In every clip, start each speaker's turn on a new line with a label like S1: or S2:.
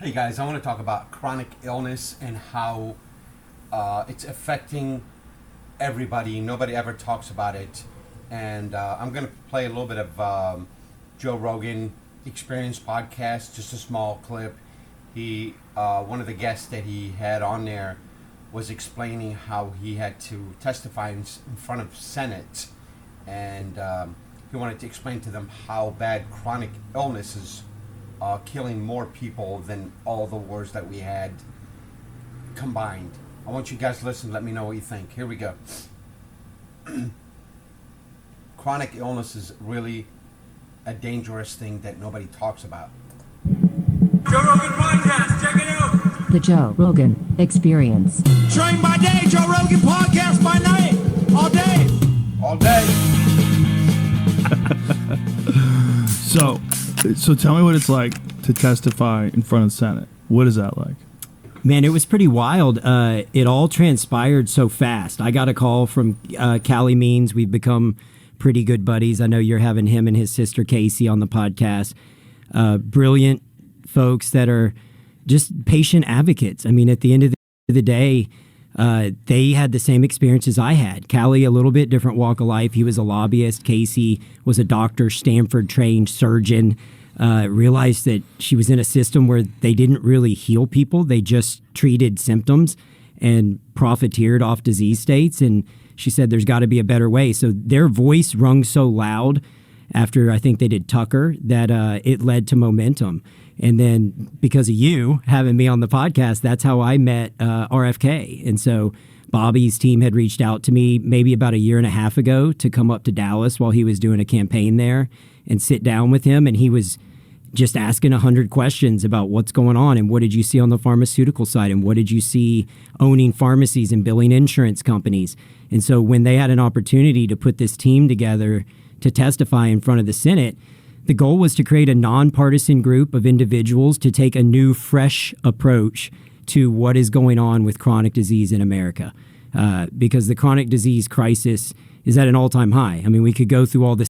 S1: Hey guys, I want to talk about chronic illness and how it's affecting everybody. Nobody ever talks about it. And I'm going to play a little bit of Joe Rogan Experience podcast, just a small clip. One of the guests that he had on there was explaining how he had to testify in front of Senate. And he wanted to explain to them how bad chronic illness is killing more people than all the wars that we had combined. I want you guys to listen. Let me know what you think. Here we go. Chronic illness is really a dangerous thing that nobody talks about.
S2: Joe Rogan Podcast, check it out.
S3: The Joe Rogan Experience.
S2: Train by day, Joe Rogan Podcast by night. All day.
S1: All day.
S4: So tell me what it's like to testify in front of the Senate. What is that like?
S5: Man, it was pretty wild. It all transpired so fast. I got a call from Callie Means. We've become pretty good buddies. I know you're having him and his sister Casey on the podcast. Brilliant folks that are just patient advocates. I mean, at the end of the day, they had the same experience as I had. Callie, a little bit different walk of life. He was a lobbyist. Casey was a doctor, Stanford-trained surgeon. Realized that she was in a system where they didn't really heal people. They just treated symptoms and profiteered off disease states. And she said there's got to be a better way. So their voice rung so loud after I think they did Tucker that it led to momentum. And then because of you having me on the podcast, that's how I met RFK. And so Bobby's team had reached out to me maybe about a year and a half ago to come up to Dallas while he was doing a campaign there and sit down with him. And he was just asking 100 questions about what's going on and what did you see on the pharmaceutical side and what did you see owning pharmacies and billing insurance companies. And so when they had an opportunity to put this team together to testify in front of the Senate, the goal was to create a nonpartisan group of individuals to take a new, fresh approach to what is going on with chronic disease in America. Because the chronic disease crisis is at an all-time high. I mean, we could go through all this.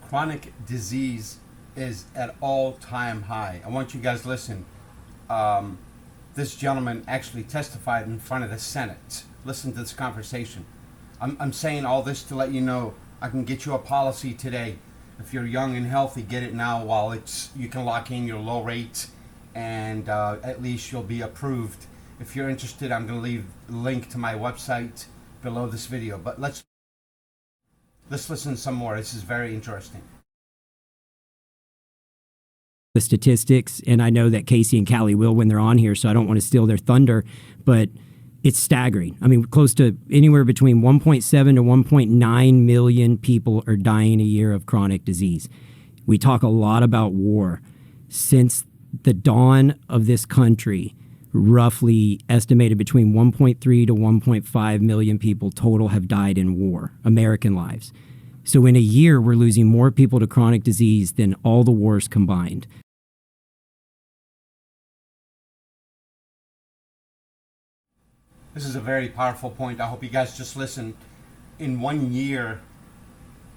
S1: Chronic disease is at all-time high. I want you guys to listen. This gentleman actually testified in front of the Senate. Listen to this conversation. I'm saying all this to let you know I can get you a policy today. If you're young and healthy, get it now while you can lock in your low rate and at least you'll be approved. If you're interested, I'm going to leave a link to my website below this video. But let's listen some more. This is very interesting.
S5: The statistics, and I know that Casey and Callie will when they're on here, so I don't want to steal their thunder, but it's staggering. I mean, close to anywhere between 1.7 to 1.9 million people are dying a year of chronic disease. We talk a lot about war. Since the dawn of this country, roughly estimated between 1.3 to 1.5 million people total have died in war, American lives. So in a year, we're losing more people to chronic disease than all the wars combined.
S1: This is a very powerful point. I hope you guys just listen. In 1 year,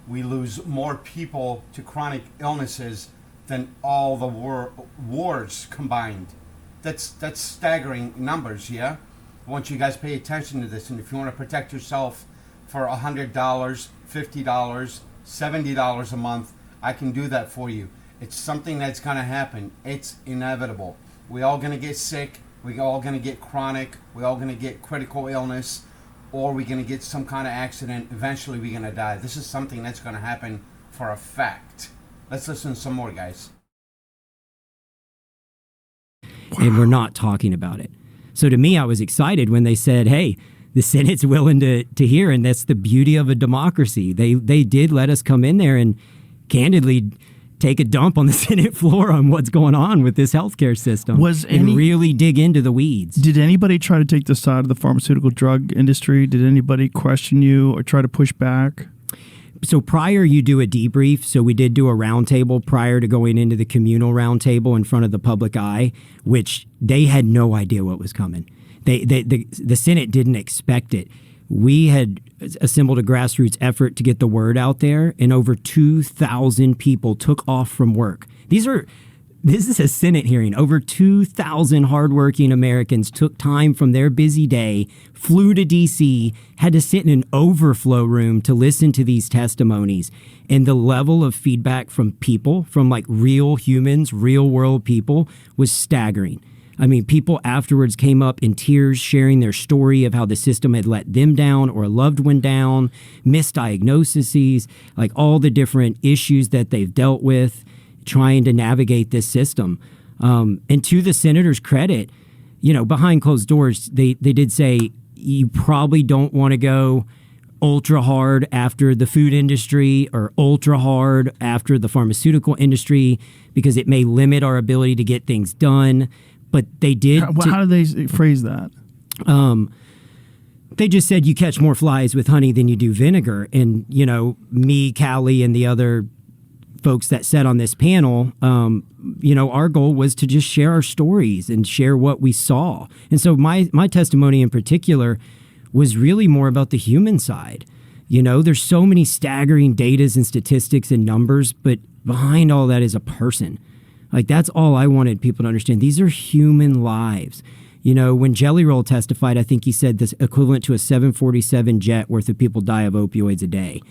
S1: we lose more people to chronic illnesses than all the wars combined. That's staggering numbers, yeah? I want you guys to pay attention to this. And if you want to protect yourself for $100, $50, $70 a month, I can do that for you. It's something that's going to happen. It's inevitable. We all going to get sick. We all going to get chronic. We all going to get critical illness, or we're going to get some kind of accident. Eventually, we're going to die. This is something that's going to happen for a fact. Let's listen to some more, guys.
S5: And we're not talking about it. So to me, I was excited when they said, hey, the Senate's willing to hear, and that's the beauty of a democracy. They did let us come in there and candidly take a dump on the Senate floor on what's going on with this healthcare system and really dig into the weeds.
S4: Did anybody try to take the side of the pharmaceutical drug industry? Did anybody question you or try to push back?
S5: So prior, you do a debrief. So we did do a roundtable prior to going into the communal roundtable in front of the public eye, which they had no idea what was coming. The Senate didn't expect it. we had assembled a grassroots effort to get the word out there, and over 2,000 people took off from work. This is a Senate hearing. Over 2,000 hardworking Americans took time from their busy day, flew to D.C., had to sit in an overflow room to listen to these testimonies. And the level of feedback from people, from like real humans, real world people, was staggering. I mean, people afterwards came up in tears sharing their story of how the system had let them down or a loved one down, misdiagnoses, like all the different issues that they've dealt with trying to navigate this system. And to the senator's credit, you know, behind closed doors, they did say you probably don't want to go ultra hard after the food industry or ultra hard after the pharmaceutical industry because it may limit our ability to get things done. But they did.
S4: How do they phrase that?
S5: They just said you catch more flies with honey than you do vinegar. And, you know, me, Callie, and the other folks that sat on this panel, you know, our goal was to just share our stories and share what we saw. And so my testimony in particular was really more about the human side. You know, there's so many staggering datas and statistics and numbers, but behind all that is a person. Like, that's all I wanted people to understand. These are human lives. You know, when Jelly Roll testified, I think he said this equivalent to a 747 jet worth of people die of opioids a day.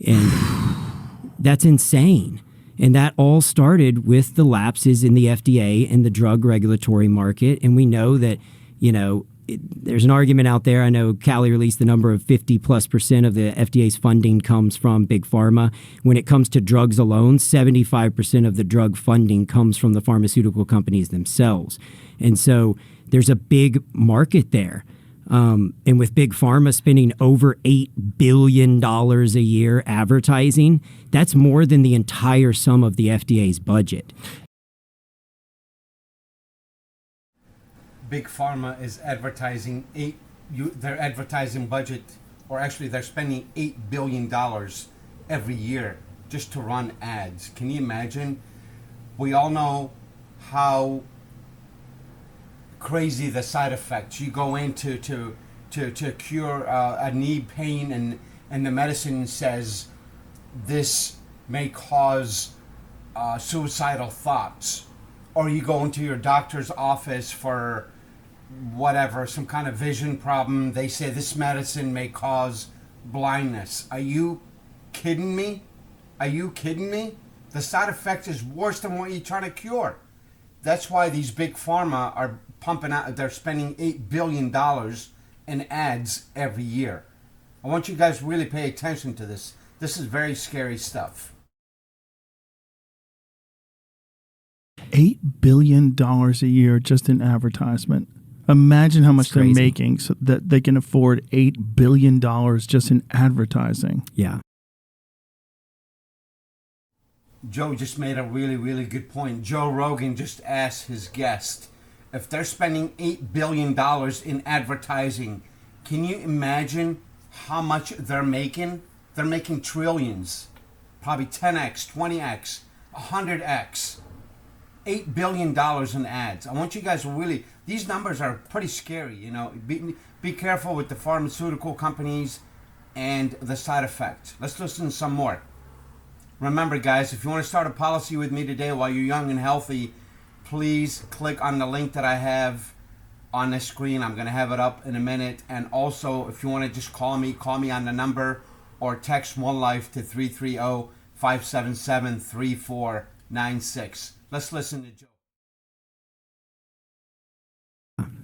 S5: And that's insane. And that all started with the lapses in the FDA and the drug regulatory market. And we know that, you know, there's an argument out there. I know Callie released the number of 50+% of the FDA's funding comes from big pharma. When it comes to drugs alone, 75% of the drug funding comes from the pharmaceutical companies themselves. And so there's a big market there. And with big pharma spending over $8 billion a year advertising, that's more than the entire sum of the FDA's budget.
S1: Big Pharma is advertising their advertising budget, or actually they're spending $8 billion every year just to run ads. Can you imagine? We all know how crazy the side effects. You go in to cure a knee pain, and the medicine says this may cause suicidal thoughts. Or you go into your doctor's office for whatever, some kind of vision problem. They say this medicine may cause blindness. Are you kidding me? Are you kidding me? The side effect is worse than what you're trying to cure. That's why these big pharma are pumping out, they're spending $8 billion in ads every year. I want you guys to really pay attention to this. This is very scary stuff.
S4: $8 billion a year just in advertisement. Imagine how much they're making so that they can afford $8 billion just in advertising.
S5: Yeah.
S1: Joe just made a really, really good point. Joe Rogan just asked his guest, if they're spending $8 billion in advertising, can you imagine how much they're making? They're making trillions, probably 10x, 20x, 100x. $8 billion in ads. I want you guys to really, these numbers are pretty scary, you know. Be careful with the pharmaceutical companies and the side effects. Let's listen to some more. Remember, guys, if you want to start a policy with me today while you're young and healthy, please click on the link that I have on the screen. I'm going to have it up in a minute. And also, if you want to just call me on the number or text One Life to 330-577-3496. Let's listen to Joe.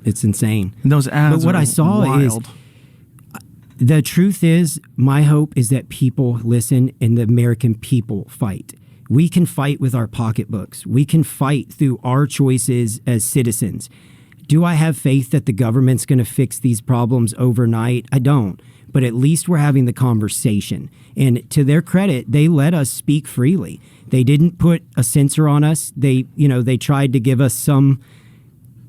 S5: It's insane.
S4: And those ads
S5: but what
S4: are
S5: I saw
S4: wild.
S5: is, the truth is, my hope is that people listen and the American people fight. We can fight with our pocketbooks. We can fight through our choices as citizens. Do I have faith that the government's going to fix these problems overnight? I don't. But at least we're having the conversation. And to their credit, they let us speak freely. They didn't put a censor on us. They tried to give us some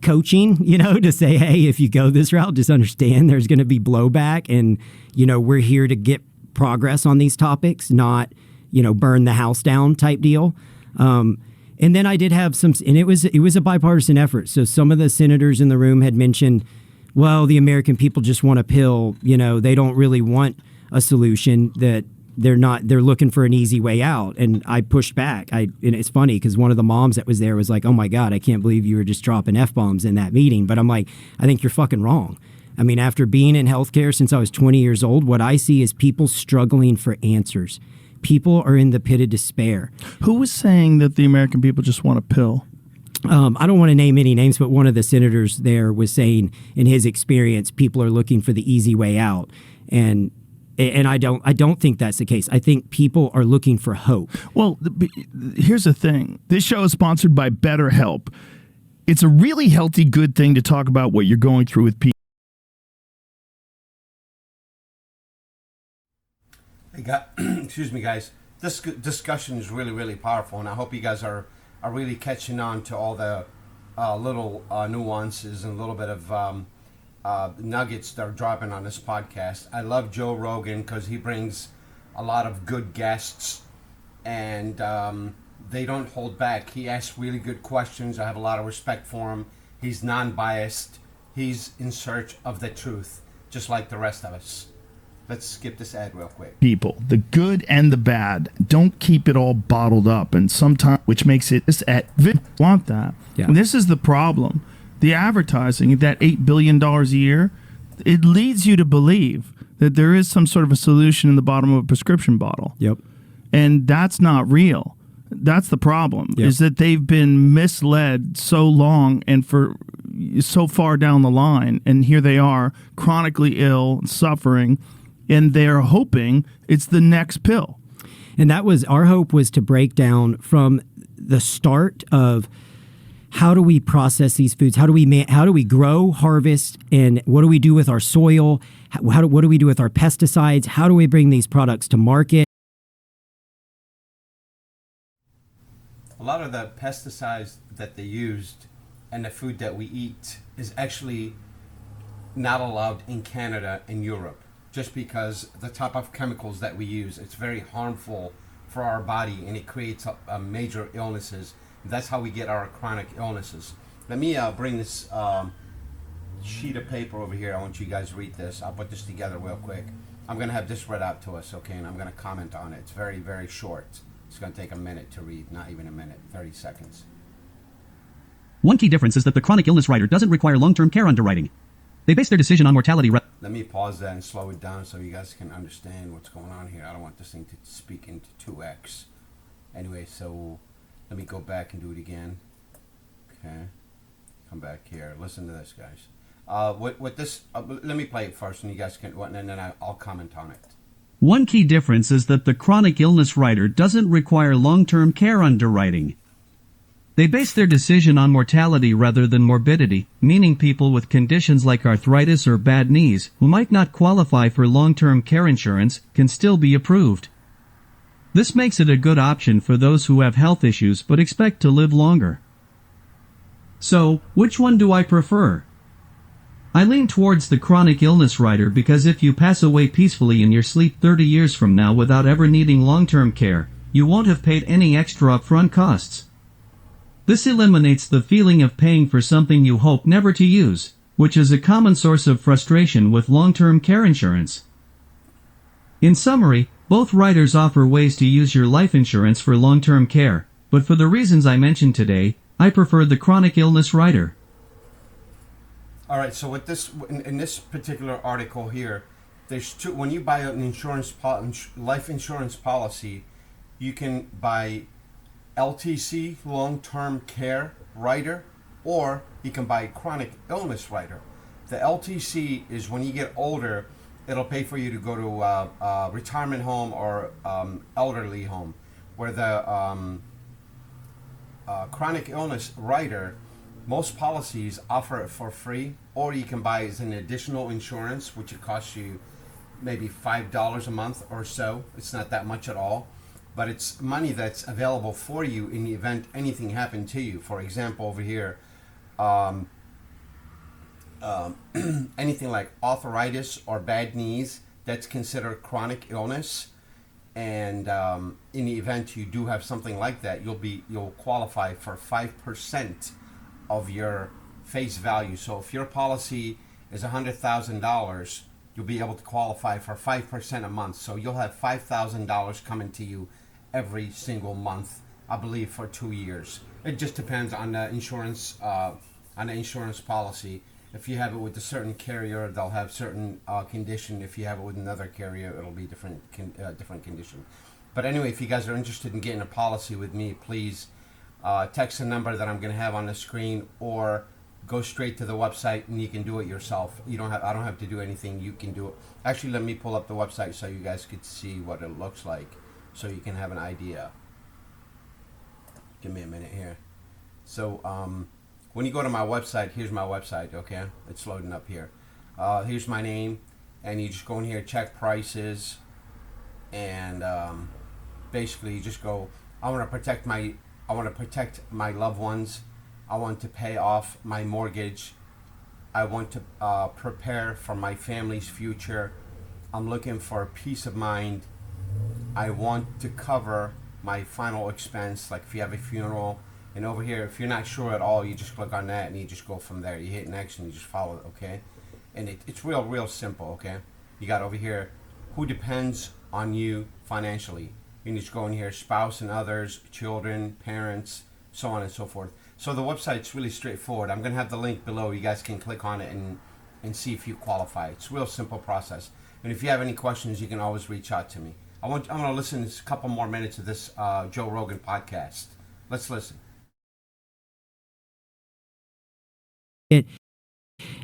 S5: coaching, to say, hey, if you go this route, just understand there's going to be blowback. And, we're here to get progress on these topics, not, burn the house down type deal. And then I did have some, and it was a bipartisan effort. So some of the senators in the room had mentioned, well, the American people just want a pill. You know, they don't really want a solution, that they're looking for an easy way out. And I pushed back. And it's funny because one of the moms that was there was like, oh my God, I can't believe you were just dropping F-bombs in that meeting. But I'm like, I think you're fucking wrong. I mean, after being in healthcare since I was 20 years old, what I see is people struggling for answers. People are in the pit of despair.
S4: Who was saying that the American people just want a pill?
S5: I don't want to name any names, but one of the senators there was saying, in his experience, people are looking for the easy way out, and I don't think that's the case. I think people are looking for hope.
S4: Well, here's the thing. This show is sponsored by BetterHelp. It's a really healthy, good thing to talk about what you're going through with people.
S1: Hey, excuse me, guys. This discussion is really, really powerful, and I hope you guys are really catching on to all the little nuances and a little bit of nuggets that are dropping on this podcast. I love Joe Rogan because he brings a lot of good guests, and they don't hold back. He asks really good questions. I have a lot of respect for him. He's non-biased. He's in search of the truth, just like the rest of us. Let's skip this ad real quick.
S4: People, the good and the bad. Don't keep it all bottled up, and sometimes, which makes it this want that.
S5: Yeah.
S4: And this is the problem. The advertising, that $8 billion a year, it leads you to believe that there is some sort of a solution in the bottom of a prescription bottle.
S5: Yep.
S4: And that's not real. That's the problem, is that they've been misled so long and for so far down the line, and here they are, chronically ill, suffering, and they're hoping it's the next pill.
S5: And that was our hope, was to break down from the start of how do we process these foods? How do we grow, harvest, and what do we do with our soil? What do we do with our pesticides? How do we bring these products to market?
S1: A lot of the pesticides that they used and the food that we eat is actually not allowed in Canada and Europe, just because the type of chemicals that we use, it's very harmful for our body, and it creates major illnesses. That's how we get our chronic illnesses. Let me bring this sheet of paper over here. I want you guys to read this. I'll put this together real quick. I'm going to have this read out to us, okay, and I'm going to comment on it. It's very, very short. It's going to take a minute to read, not even a minute, 30 seconds.
S6: One key difference is that the chronic illness rider doesn't require long-term care underwriting. They base their decision on mortality.
S1: Let me pause that and slow it down so you guys can understand what's going on here. I don't want this thing to speak into 2x. Anyway, so let me go back and do it again. Okay. Come back here. Listen to this, guys. What this? Let me play it first, and you guys can, and then I'll comment on it.
S6: One key difference is that the chronic illness rider doesn't require long-term care underwriting. They base their decision on mortality rather than morbidity, meaning people with conditions like arthritis or bad knees, who might not qualify for long-term care insurance, can still be approved. This makes it a good option for those who have health issues but expect to live longer. So, which one do I prefer? I lean towards the chronic illness rider because if you pass away peacefully in your sleep 30 years from now without ever needing long-term care, you won't have paid any extra upfront costs. This eliminates the feeling of paying for something you hope never to use, which is a common source of frustration with long-term care insurance. In summary, both riders offer ways to use your life insurance for long-term care, but for the reasons I mentioned today, I prefer the chronic illness rider.
S1: All right, so with this, in this particular article here, there's two. When you buy an life insurance policy, you can buy LTC, long-term care rider, or you can buy chronic illness rider. The LTC is when you get older, it'll pay for you to go to a retirement home or elderly home, where the chronic illness rider, most policies offer it for free, or you can buy as an additional insurance, which it costs you maybe $5 a month or so. It's not that much at all, but it's money that's available for you in the event anything happened to you. For example, over here, anything like arthritis or bad knees, that's considered chronic illness. And in the event you do have something like that, you'll qualify for 5% of your face value. So if your policy is $100,000, you'll be able to qualify for 5% a month. So you'll have $5,000 coming to you every single month, I believe, for 2 years. It just depends on the insurance policy. If you have it with a certain carrier, they'll have certain condition. If you have it with another carrier, it'll be different condition. But anyway, if you guys are interested in getting a policy with me, please text the number that I'm going to have on the screen, or go straight to the website and you can do it yourself. I don't have to do anything. You can do it. Actually, let me pull up the website so you guys could see what it looks like, so you can have an idea. Give me a minute here. So when you go to my website, here's my website. Okay, it's loading up here. Here's my name, and you just go in here, check prices, and basically you just go, I want to protect my loved ones. I want to pay off my mortgage. I want to prepare for my family's future. I'm looking for peace of mind. I want to cover my final expense, like if you have a funeral. And over here, if you're not sure at all, you just click on that and you just go from there. You hit next and you just follow it, okay? And it's real simple, okay? You got over here, who depends on you financially. You just go in here, spouse and others, children, parents, so on and so forth. So the website's really straightforward. I'm going to have the link below. You guys can click on it and see if you qualify. It's a real simple process. And if you have any questions, you can always reach out to me. I'm going to listen to a couple more minutes of this Joe Rogan podcast. Let's listen.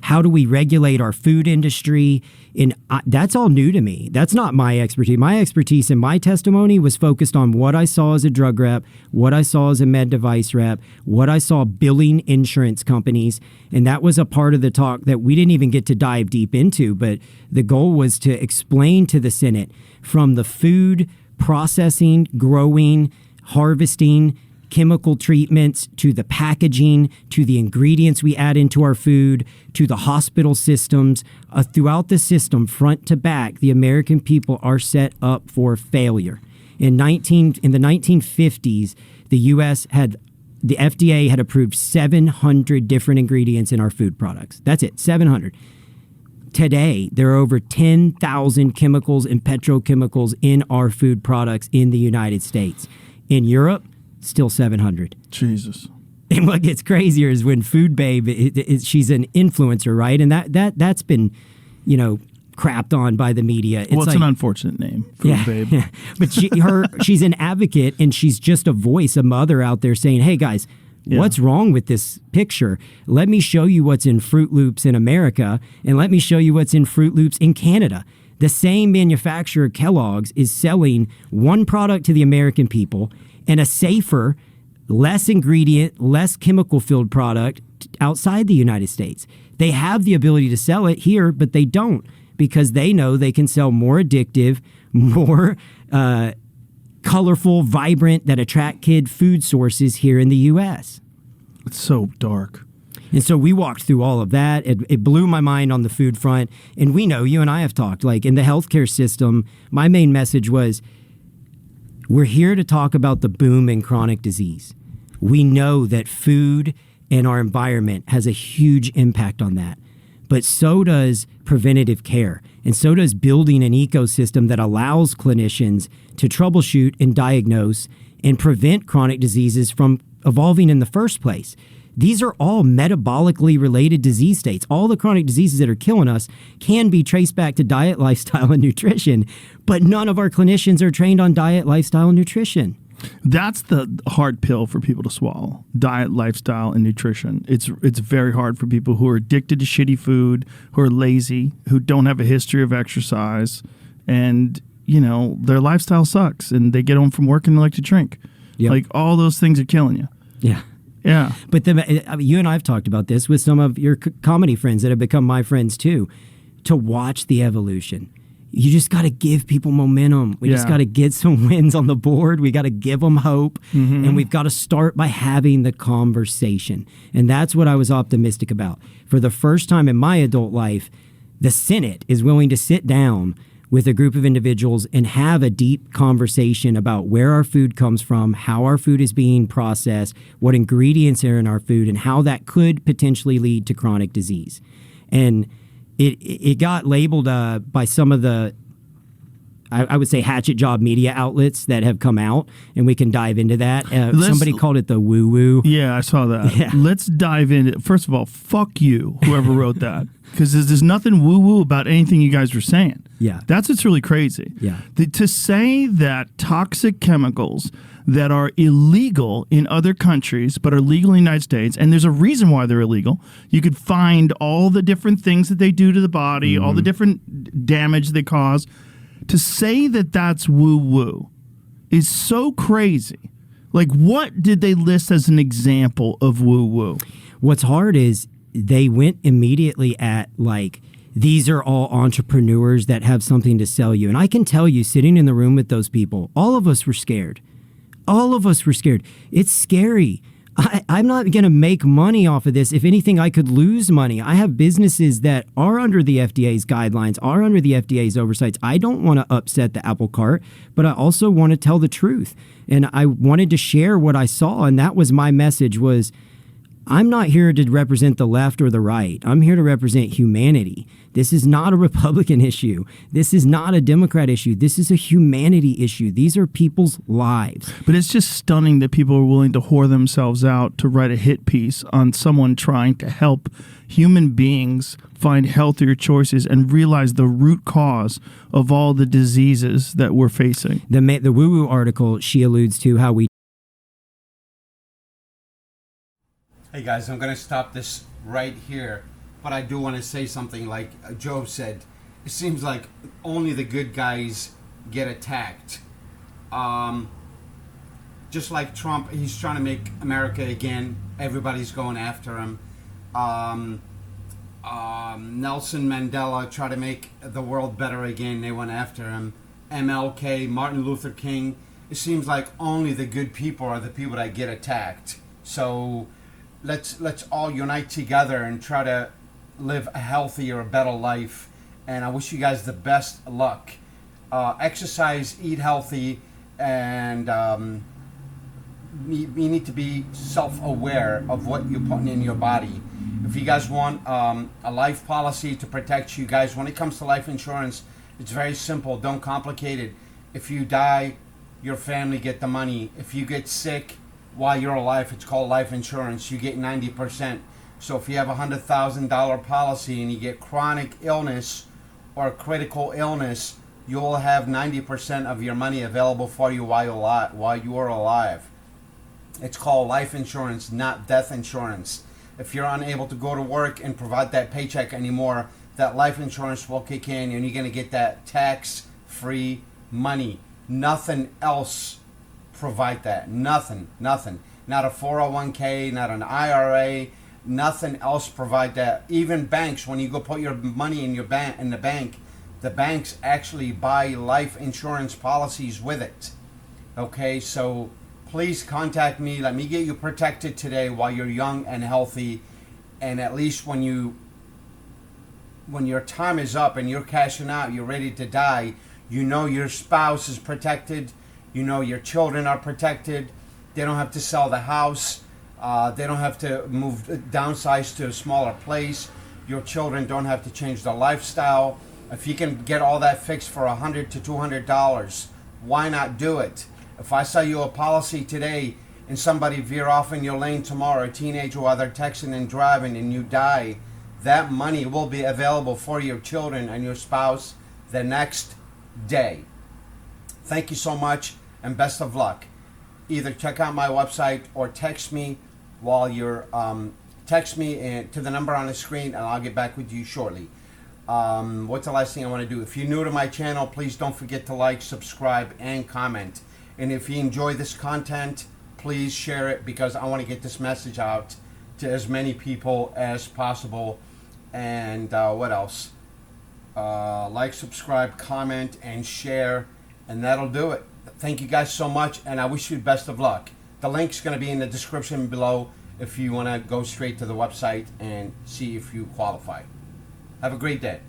S5: How do we regulate our food industry? And that's all new to me. That's not my expertise. My expertise in my testimony was focused on what I saw as a drug rep, what I saw as a med device rep, what I saw billing insurance companies. And that was a part of the talk that we didn't even get to dive deep into. But the goal was to explain to the Senate from the food processing, growing, harvesting, chemical treatments, to the packaging, to the ingredients we add into our food, to the hospital systems. Throughout the system, front to back, the American people are set up for failure. In the 1950s, the FDA had approved 700 different ingredients in our food products. That's it, 700. Today, there are over 10,000 chemicals and petrochemicals in our food products in the United States. In Europe, still 700.
S4: Jesus.
S5: And what gets crazier is when Food Babe, she's an influencer, right? And that's been, crapped on by the media.
S4: It's an unfortunate name, Food Babe.
S5: Yeah. But she's an advocate, and she's just a voice, a mother out there saying, hey guys, what's wrong with this picture? Let me show you what's in Fruit Loops in America, and let me show you what's in Fruit Loops in Canada. The same manufacturer, Kellogg's, is selling one product to the American people and a safer, less ingredient, less chemical-filled product outside the United States. They have the ability to sell it here, but they don't, because they know they can sell more addictive, more colorful, vibrant, that attract kid food sources here in the U.S.
S4: It's so dark.
S5: And so we walked through all of that. It blew my mind on the food front. And we know, you and I have talked, like in the healthcare system, my main message was, we're here to talk about the boom in chronic disease. We know that food and our environment has a huge impact on that. But so does preventative care. And so does building an ecosystem that allows clinicians to troubleshoot and diagnose and prevent chronic diseases from evolving in the first place. These are all metabolically related disease states. All the chronic diseases that are killing us can be traced back to diet, lifestyle, and nutrition, but none of our clinicians are trained on diet, lifestyle, and nutrition.
S4: That's the hard pill for people to swallow. Diet, lifestyle, and nutrition. It's very hard for people who are addicted to shitty food, who are lazy, who don't have a history of exercise, and their lifestyle sucks, and they get home from work and they like to drink.
S5: Yep.
S4: Like, all those things are killing you.
S5: Yeah.
S4: Yeah.
S5: But you and I have talked about this with some of your comedy friends that have become my friends too, to watch the evolution. You just got to give people momentum. We just got to get some wins on the board. We got to give them hope. Mm-hmm. And we've got to start by having the conversation. And that's what I was optimistic about. For the first time in my adult life, the Senate is willing to sit down with a group of individuals and have a deep conversation about where our food comes from, how our food is being processed, what ingredients are in our food, and how that could potentially lead to chronic disease. And it got labeled by some of the, I would say, hatchet job media outlets that have come out, and we can dive into that. Somebody called it the woo-woo.
S4: Yeah, I saw that.
S5: Yeah.
S4: Let's dive into. First of all, fuck you, whoever wrote that, because there's nothing woo-woo about anything you guys were saying.
S5: Yeah.
S4: That's what's really crazy.
S5: Yeah.
S4: To say that toxic chemicals that are illegal in other countries but are legal in the United States, and there's a reason why they're illegal. You could find all the different things that they do to the body, all the different damage they cause. To say that that's woo-woo is so crazy. Like, what did they list as an example of woo-woo?
S5: What's hard is they went immediately at, like, these are all entrepreneurs that have something to sell you. And I can tell you, sitting in the room with those people, all of us were scared. All of us were scared. It's scary. I'm not going to make money off of this. If anything, I could lose money. I have businesses that are under the FDA's guidelines, are under the FDA's oversights. I don't want to upset the apple cart, but I also want to tell the truth. And I wanted to share what I saw, and that was my message was, I'm not here to represent the left or the right. I'm here to represent humanity. This is not a Republican issue. This is not a Democrat issue. This is a humanity issue. These are people's lives.
S4: But it's just stunning that people are willing to whore themselves out to write a hit piece on someone trying to help human beings find healthier choices and realize the root cause of all the diseases that we're facing.
S5: The woo-woo article, she alludes to how we
S1: Hey guys, I'm going to stop this right here, but I do want to say something. Like Joe said, it seems like only the good guys get attacked. Just like Trump, he's trying to make America again. Everybody's going after him. Nelson Mandela tried to make the world better again. They went after him. MLK, Martin Luther King. It seems like only the good people are the people that get attacked. So let's all unite together and try to live a healthier, better life. And I wish you guys the best luck. Exercise, eat healthy, and you need to be self-aware of what you're putting in your body. If you guys want a life policy to protect you guys, when it comes to life insurance, it's very simple. Don't complicate it. If you die, your family get the money. If you get sick while you're alive, it's called life insurance. You get 90%. So if you have a $100,000 policy and you get chronic illness or critical illness, you'll have 90% of your money available for you while you're alive. It's called life insurance, not death insurance. If you're unable to go to work and provide that paycheck anymore, that life insurance will kick in and you're going to get that tax-free money. Nothing else provide that. Nothing. Not a 401k, not an IRA, nothing else provide that. Even banks, when you go put your money in the bank, the banks actually buy life insurance policies with it. Okay, so please contact me. Let me get you protected today while you're young and healthy. And at least when your time is up and you're cashing out, you're ready to die, you know your spouse is protected. You know your children are protected. They don't have to sell the house. They don't have to downsize to a smaller place. Your children don't have to change their lifestyle. If you can get all that fixed for $100 to $200, why not do it? If I sell you a policy today and somebody veer off in your lane tomorrow, a teenager while they're texting and driving, and you die, that money will be available for your children and your spouse the next day. Thank you so much and best of luck. Either check out my website or text me while you're text me to the number on the screen and I'll get back with you shortly. What's the last thing I want to do? If you're new to my channel, please don't forget to like, subscribe, and comment. And if you enjoy this content, please share it because I want to get this message out to as many people as possible. And what else? Like, subscribe, comment, and share, and that'll do it. Thank you guys so much, and I wish you the best of luck. The link's going to be in the description below if you want to go straight to the website and see if you qualify. Have a great day.